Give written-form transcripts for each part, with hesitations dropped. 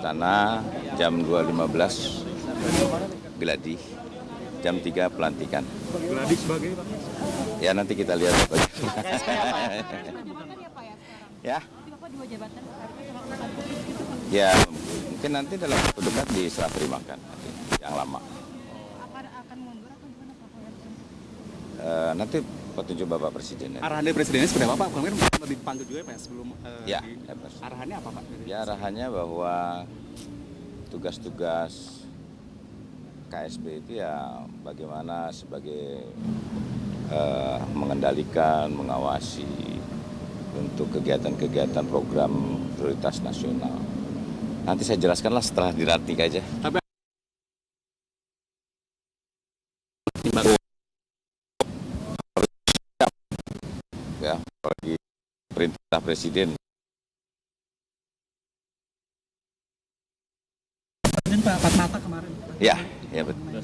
istana, jam 2.15 gladi, jam 3 pelantikan. Gladi sebagai Pak? Ya nanti kita lihat. Ya. Ya mungkin nanti dalam waktu dekat diserah terimakan yang lama. Akan mundur atau gimana Pak? Nanti petunjuk Bapak Presiden. Arahan dari Presidennya seperti apa Pak? Kemarin sudah dipanggil juga ya Pak sebelum arahannya apa Pak? Ya arahannya bahwa tugas-tugas KSB itu ya bagaimana sebagai mengendalikan, mengawasi untuk kegiatan-kegiatan program prioritas nasional. Nanti saya jelaskanlah setelah dilantik aja. Tapi Ya, bagi perintah Presiden. Pak, empat mata kemarin. Ya betul.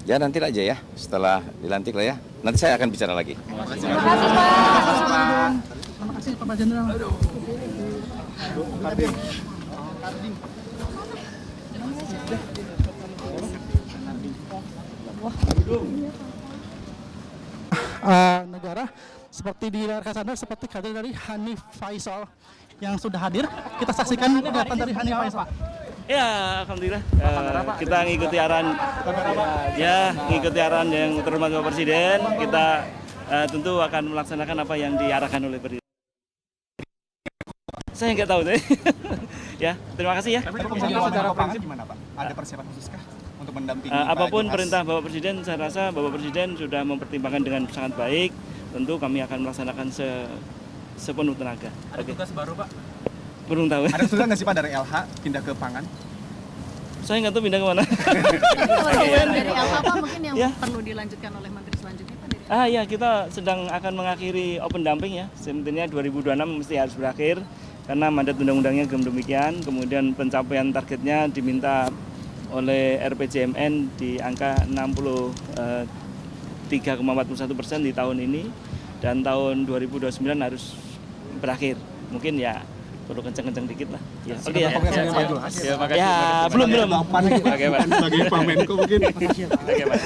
Ya nanti aja ya, setelah dilantik lah ya. Nanti saya akan bicara lagi. Terima kasih Pak. Terima kasih Pak Jenderal. Negara seperti di layar kaca Anda seperti hadir dari Hanif Faisal yang sudah hadir. Kita saksikan pernyataan dari Hanif Faisal. Ya, alhamdulillah. Kita ngikuti arahan, ngikuti arahan yang terhormat Bapak Presiden. Kita tentu akan melaksanakan apa yang diarahkan oleh Presiden. Saya nggak tahu deh. Ya, terima kasih ya. tapi secara prinsip gimana Pak? Ada persiapan khususkah untuk mendampingi Apapun Pak perintah Bapak Presiden, saya rasa Bapak Presiden sudah mempertimbangkan dengan sangat baik. Tentu kami akan melaksanakan sepenuh tenaga. Ada tugas baru Pak? Belum tahu. Ada usulan nggak sih Pak dari LH pindah ke pangan? Saya nggak tahu pindah kemana. Dari apa Pak mungkin yang perlu dilanjutkan oleh Menteri selanjutnya Pak? Ya, kita sedang akan mengakhiri open dumping ya. Sebenarnya 2026 mesti harus berakhir karena mandat undang-undangnya demikian. Kemudian pencapaian targetnya diminta oleh RPJMN di angka 63,41% di tahun ini dan tahun 2029 harus berakhir. Mungkin ya perlu kencang-kencang dikit lah. Ya, oke ya. Ya, belum. Oke, Pak. Sebagai Pak Menko mungkin. Oke, Pak.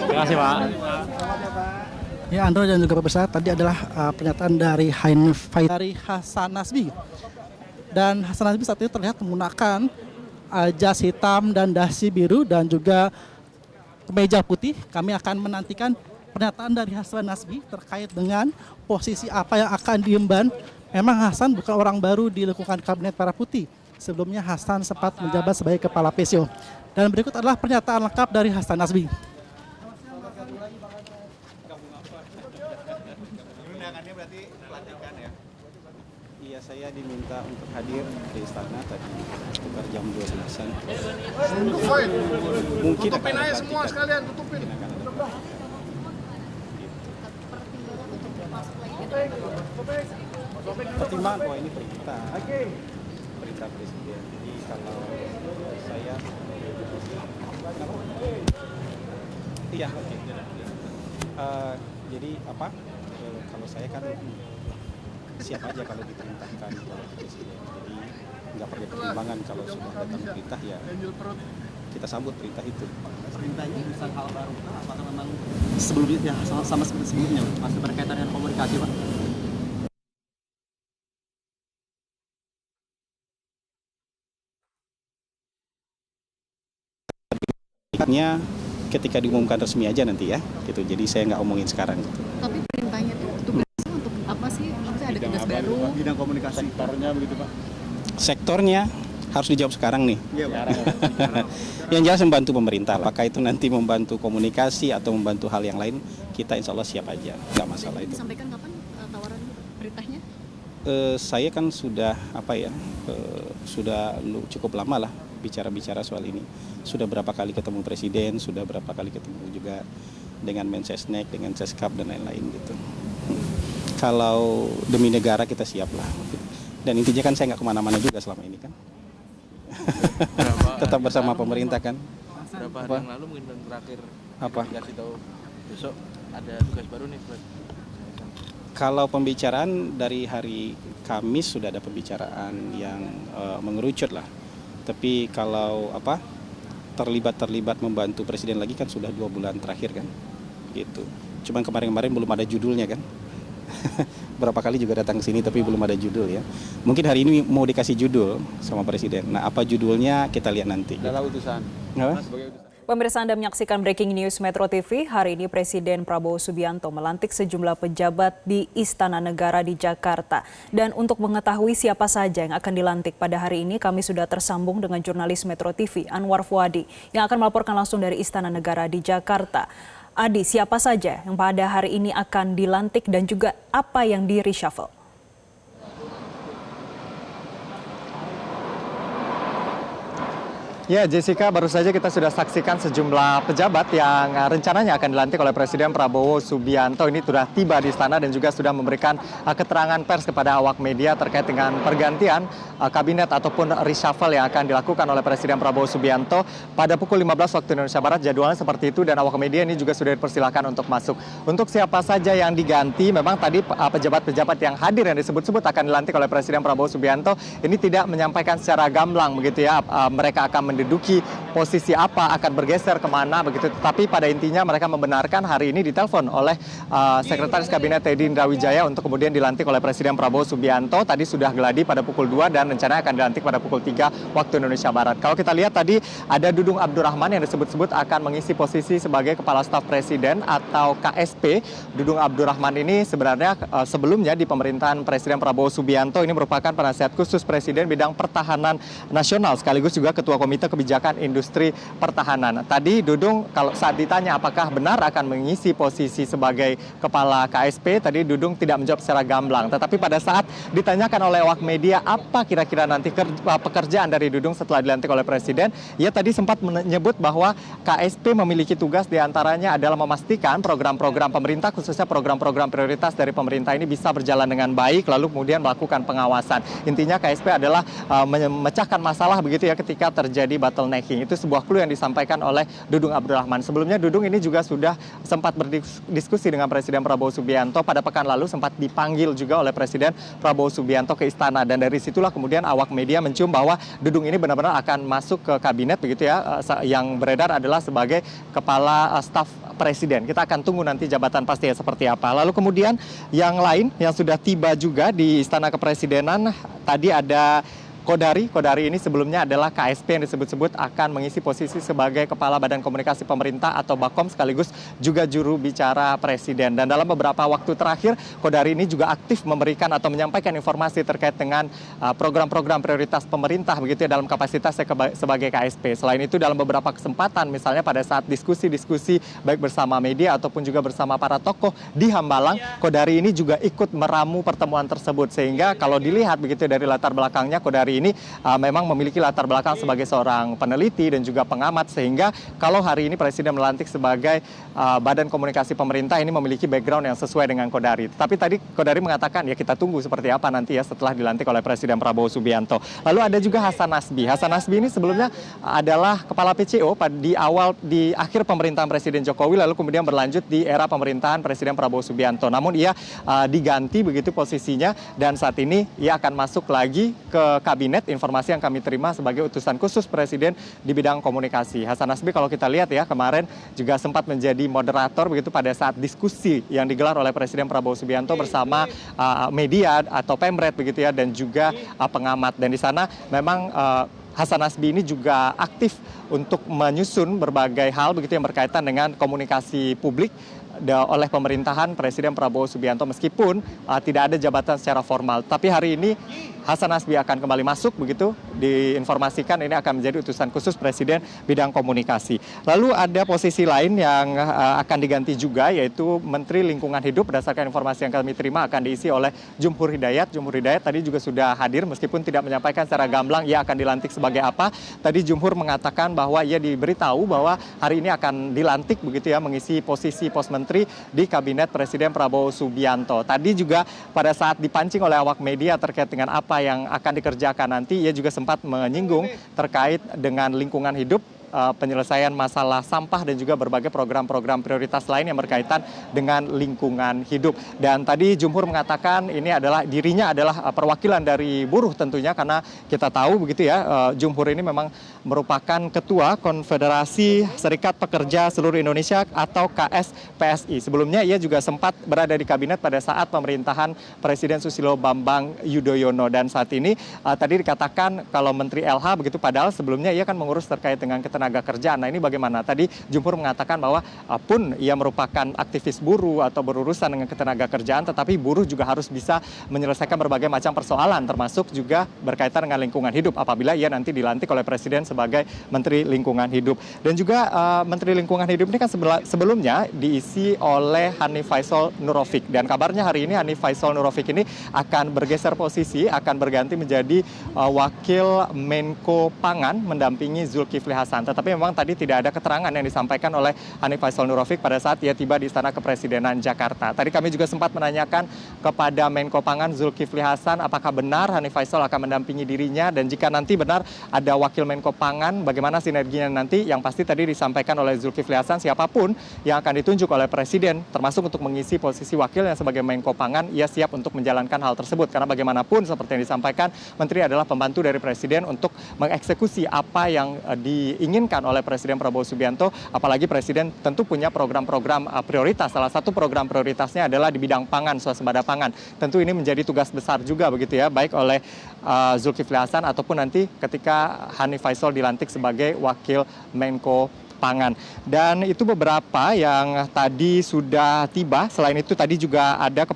Terima kasih, Pak. Ya, Andro dan juga pemirsa, tadi adalah pernyataan dari Hanif Faisal dari Hasan Nasbi. Dan Hasan Nasbi saat ini terlihat menggunakan jas hitam dan dasi biru dan juga kemeja putih. Kami akan menantikan pernyataan dari Hasan Nasbi terkait dengan posisi apa yang akan diemban. Memang Hasan bukan orang baru di lingkungan kabinet para putih. Sebelumnya Hasan sempat menjabat sebagai kepala PSIO. Dan berikut adalah pernyataan lengkap dari Hasan Nasbi. Undangannya berarti pelantikan ya? Iya, saya diminta untuk hadir di istana tadi sekitar jam 12-an. Mungkin tutupin aja semua sekalian, tutupin. Pertimbangan, wah ini perintah Presiden. Jadi kalau saya, iya, oke. Jadi apa? Kalau saya kan siap aja kalau diperintahkan oleh Presiden. Jadi nggak perlu pertimbangan, kalau sudah datang perintah ya kita sambut perintah itu. Perintahnya misal hal baru apakah memang sebelumnya ya sama seperti sebelumnya masih berkaitan dengan komunikasi Pak? Ketika diumumkan resmi aja nanti ya, gitu. Jadi saya nggak omongin sekarang. Gitu. Tapi perintahnya itu tugasnya untuk apa sih? Maksudnya ada tugas baru? Bidang komunikasi. Sektornya begitu Pak? Sektornya harus dijawab sekarang nih. Iya Pak. Yang jelas membantu pemerintah. Apakah itu nanti membantu komunikasi atau membantu hal yang lain, kita insya Allah siap aja, nggak masalah itu. Disampaikan kapan tawaran perintahnya? Saya kan sudah sudah cukup lama lah bicara soal ini. Sudah berapa kali ketemu Presiden, sudah berapa kali ketemu juga dengan Mensesnek, dengan Seskap dan lain-lain gitu. Kalau demi negara kita siap lah. Dan intinya kan saya nggak kemana-mana juga selama ini kan. Tetap bersama pemerintah kan. Berapa hari yang lalu mungkin yang terakhir dikasih tahu besok ada tugas baru nih buat. Kalau pembicaraan dari hari Kamis sudah ada pembicaraan yang mengerucut lah Tapi kalau terlibat membantu presiden lagi kan sudah 2 bulan terakhir kan, gitu. Cuman kemarin-kemarin belum ada judulnya kan. Berapa kali juga datang ke sini tapi belum ada judul ya. Mungkin hari ini mau dikasih judul sama presiden. Nah, apa judulnya kita lihat nanti. Adalah utusan. Apa? Pemirsa, Anda menyaksikan Breaking News Metro TV. Hari ini Presiden Prabowo Subianto melantik sejumlah pejabat di Istana Negara di Jakarta. Dan untuk mengetahui siapa saja yang akan dilantik pada hari ini, kami sudah tersambung dengan jurnalis Metro TV, Anwar Fuadi, yang akan melaporkan langsung dari Istana Negara di Jakarta. Adi, siapa saja yang pada hari ini akan dilantik dan juga apa yang di-reshuffle? Ya, Jessica, baru saja kita sudah saksikan sejumlah pejabat yang rencananya akan dilantik oleh Presiden Prabowo Subianto. Ini sudah tiba di istana dan juga sudah memberikan keterangan pers kepada awak media terkait dengan pergantian kabinet ataupun reshuffle yang akan dilakukan oleh Presiden Prabowo Subianto pada pukul 15 waktu Indonesia Barat. Jadwalnya seperti itu dan awak media ini juga sudah dipersilakan untuk masuk. Untuk siapa saja yang diganti, memang tadi pejabat-pejabat yang hadir yang disebut-sebut akan dilantik oleh Presiden Prabowo Subianto ini tidak menyampaikan secara gamblang begitu ya, mereka akan menduduki posisi apa, akan bergeser kemana begitu. Tapi pada intinya mereka membenarkan hari ini ditelepon oleh Sekretaris Kabinet Teddy Indrawijaya untuk kemudian dilantik oleh Presiden Prabowo Subianto. Tadi sudah geladi pada pukul 2 dan rencananya akan dilantik pada pukul 3 waktu Indonesia Barat. Kalau kita lihat tadi ada Dudung Abdurrahman yang disebut-sebut akan mengisi posisi sebagai Kepala Staf Presiden atau KSP. Dudung Abdurrahman ini sebenarnya sebelumnya di pemerintahan Presiden Prabowo Subianto ini merupakan penasihat khusus Presiden bidang pertahanan nasional sekaligus juga Ketua Komite Kebijakan Industri Pertahanan. Tadi Dudung kalau saat ditanya apakah benar akan mengisi posisi sebagai Kepala KSP, tadi Dudung tidak menjawab secara gamblang. Tetapi pada saat ditanyakan oleh awak media apa kira-kira nanti pekerjaan dari Dudung setelah dilantik oleh Presiden, ia tadi sempat menyebut bahwa KSP memiliki tugas diantaranya adalah memastikan program-program pemerintah, khususnya program-program prioritas dari pemerintah ini bisa berjalan dengan baik, lalu kemudian melakukan pengawasan. Intinya KSP adalah memecahkan masalah begitu ya ketika terjadi bottlenecking. Itu sebuah clue yang disampaikan oleh Dudung Abdurrahman. Sebelumnya Dudung ini juga sudah sempat berdiskusi dengan Presiden Prabowo Subianto. Pada pekan lalu sempat dipanggil juga oleh Presiden Prabowo Subianto ke istana dan dari situlah kemudian awak media mencium bahwa Dudung ini benar-benar akan masuk ke kabinet begitu ya. Yang beredar adalah sebagai Kepala Staf Presiden. Kita akan tunggu nanti jabatan pastinya seperti apa. Lalu kemudian yang lain yang sudah tiba juga di Istana Kepresidenan, tadi ada Kodari ini sebelumnya adalah KSP yang disebut-sebut akan mengisi posisi sebagai Kepala Badan Komunikasi Pemerintah atau Bakom sekaligus juga juru bicara Presiden. Dan dalam beberapa waktu terakhir, Kodari ini juga aktif memberikan atau menyampaikan informasi terkait dengan program-program prioritas pemerintah begitu ya dalam kapasitasnya sebagai KSP. Selain itu dalam beberapa kesempatan misalnya pada saat diskusi-diskusi baik bersama media ataupun juga bersama para tokoh di Hambalang, Kodari ini juga ikut meramu pertemuan tersebut. Sehingga kalau dilihat begitu dari latar belakangnya, Kodari ini memang memiliki latar belakang sebagai seorang peneliti dan juga pengamat, sehingga kalau hari ini Presiden melantik sebagai Badan Komunikasi Pemerintah ini memiliki background yang sesuai dengan Kodari. Tapi tadi Kodari mengatakan ya kita tunggu seperti apa nanti ya setelah dilantik oleh Presiden Prabowo Subianto. Lalu ada juga Hasan Nasbi. Hasan Nasbi ini sebelumnya adalah Kepala PCO di akhir pemerintahan Presiden Jokowi, lalu kemudian berlanjut di era pemerintahan Presiden Prabowo Subianto. Namun ia diganti begitu posisinya dan saat ini ia akan masuk lagi ke kabinet. Informasi yang kami terima sebagai utusan khusus Presiden di bidang komunikasi. Hasan Nasbi kalau kita lihat ya kemarin juga sempat menjadi moderator begitu pada saat diskusi yang digelar oleh Presiden Prabowo Subianto bersama media atau Pemret begitu ya dan juga pengamat. Dan di sana memang Hasan Nasbi ini juga aktif untuk menyusun berbagai hal begitu yang berkaitan dengan komunikasi publik oleh pemerintahan Presiden Prabowo Subianto meskipun tidak ada jabatan secara formal. Tapi hari ini Hasan Nasbi akan kembali masuk begitu, diinformasikan ini akan menjadi utusan khusus Presiden bidang komunikasi. Lalu ada posisi lain yang akan diganti juga yaitu Menteri Lingkungan Hidup. Berdasarkan informasi yang kami terima akan diisi oleh Jumhur Hidayat. Jumhur Hidayat tadi juga sudah hadir meskipun tidak menyampaikan secara gamblang ia akan dilantik sebagai apa. Tadi Jumhur mengatakan bahwa ia diberitahu bahwa hari ini akan dilantik begitu ya mengisi posisi pos menteri di Kabinet Presiden Prabowo Subianto. Tadi juga pada saat dipancing oleh awak media terkait dengan apa yang akan dikerjakan nanti, ia juga sempat menyinggung terkait dengan lingkungan hidup penyelesaian masalah sampah dan juga berbagai program-program prioritas lain yang berkaitan dengan lingkungan hidup. Dan tadi Jumhur mengatakan ini adalah dirinya adalah perwakilan dari buruh tentunya, karena kita tahu begitu ya, Jumhur ini memang merupakan ketua Konfederasi Serikat Pekerja Seluruh Indonesia atau KSPSI. Sebelumnya ia juga sempat berada di kabinet pada saat pemerintahan Presiden Susilo Bambang Yudhoyono, dan saat ini tadi dikatakan kalau Menteri LH begitu, padahal sebelumnya ia kan mengurus terkait dengan ketenaga kerjaan. Nah, ini bagaimana? Tadi Jumhur mengatakan bahwa pun ia merupakan aktivis buruh atau berurusan dengan ketenaga kerjaan, tetapi buruh juga harus bisa menyelesaikan berbagai macam persoalan, termasuk juga berkaitan dengan lingkungan hidup apabila ia nanti dilantik oleh Presiden sebagai Menteri Lingkungan Hidup. Dan juga Menteri Lingkungan Hidup ini kan sebelumnya diisi oleh Hanif Faisal Nurofik, dan kabarnya hari ini Hanif Faisal Nurofik ini akan bergeser posisi, akan berganti menjadi Wakil Menko Pangan mendampingi Zulkifli Hasan. Tetapi memang tadi tidak ada keterangan yang disampaikan oleh Hanif Faisal Nurofik pada saat ia tiba di Istana Kepresidenan Jakarta. Tadi kami juga sempat menanyakan kepada Menko Pangan Zulkifli Hasan apakah benar Hanif Faisal akan mendampingi dirinya, dan jika nanti benar ada Wakil Menko Pangan, bagaimana sinerginya nanti. Yang pasti tadi disampaikan oleh Zulkifli Hasan, siapapun yang akan ditunjuk oleh Presiden termasuk untuk mengisi posisi wakilnya sebagai Menko Pangan, ia siap untuk menjalankan hal tersebut, karena bagaimanapun seperti yang disampaikan, Menteri adalah pembantu dari Presiden untuk mengeksekusi apa yang diinginkan oleh Presiden Prabowo Subianto, apalagi Presiden tentu punya program-program prioritas. Salah satu program prioritasnya adalah di bidang pangan, swasembada pangan. Tentu ini menjadi tugas besar juga begitu ya, baik oleh Zulkifli Hasan ataupun nanti ketika Hanif Faisal dilantik sebagai Wakil Menko Pangan. Dan itu beberapa yang tadi sudah tiba. Selain itu tadi juga ada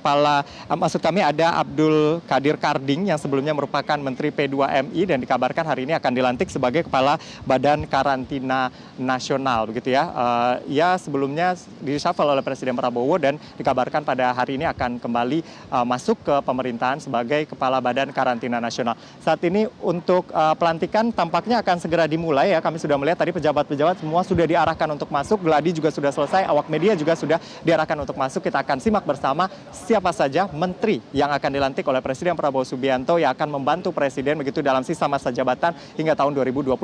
ada Abdul Qadir Karding yang sebelumnya merupakan Menteri P2MI dan dikabarkan hari ini akan dilantik sebagai Kepala Badan Karantina Nasional begitu ya. Ia sebelumnya di-reshuffle oleh Presiden Prabowo dan dikabarkan pada hari ini akan kembali masuk ke pemerintahan sebagai Kepala Badan Karantina Nasional. Saat ini untuk pelantikan tampaknya akan segera dimulai ya. Kami sudah melihat tadi pejabat-pejabat semua sudah diarahkan untuk masuk, geladi juga sudah selesai, awak media juga sudah diarahkan untuk masuk. Kita akan simak bersama siapa saja menteri yang akan dilantik oleh Presiden Prabowo Subianto yang akan membantu Presiden begitu dalam sisa masa jabatan hingga tahun 2029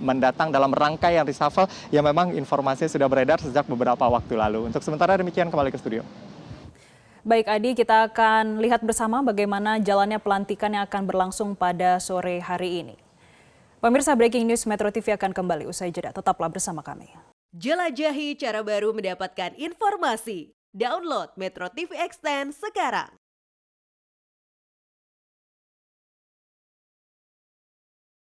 mendatang dalam rangkaian reshuffle yang memang informasinya sudah beredar sejak beberapa waktu lalu. Untuk sementara demikian, kembali ke studio. Baik Adi, kita akan lihat bersama bagaimana jalannya pelantikan yang akan berlangsung pada sore hari ini. Pemirsa, Breaking News Metro TV akan kembali usai jeda. Tetaplah bersama kami. Jelajahi cara baru mendapatkan informasi. Download Metro TV Extend sekarang.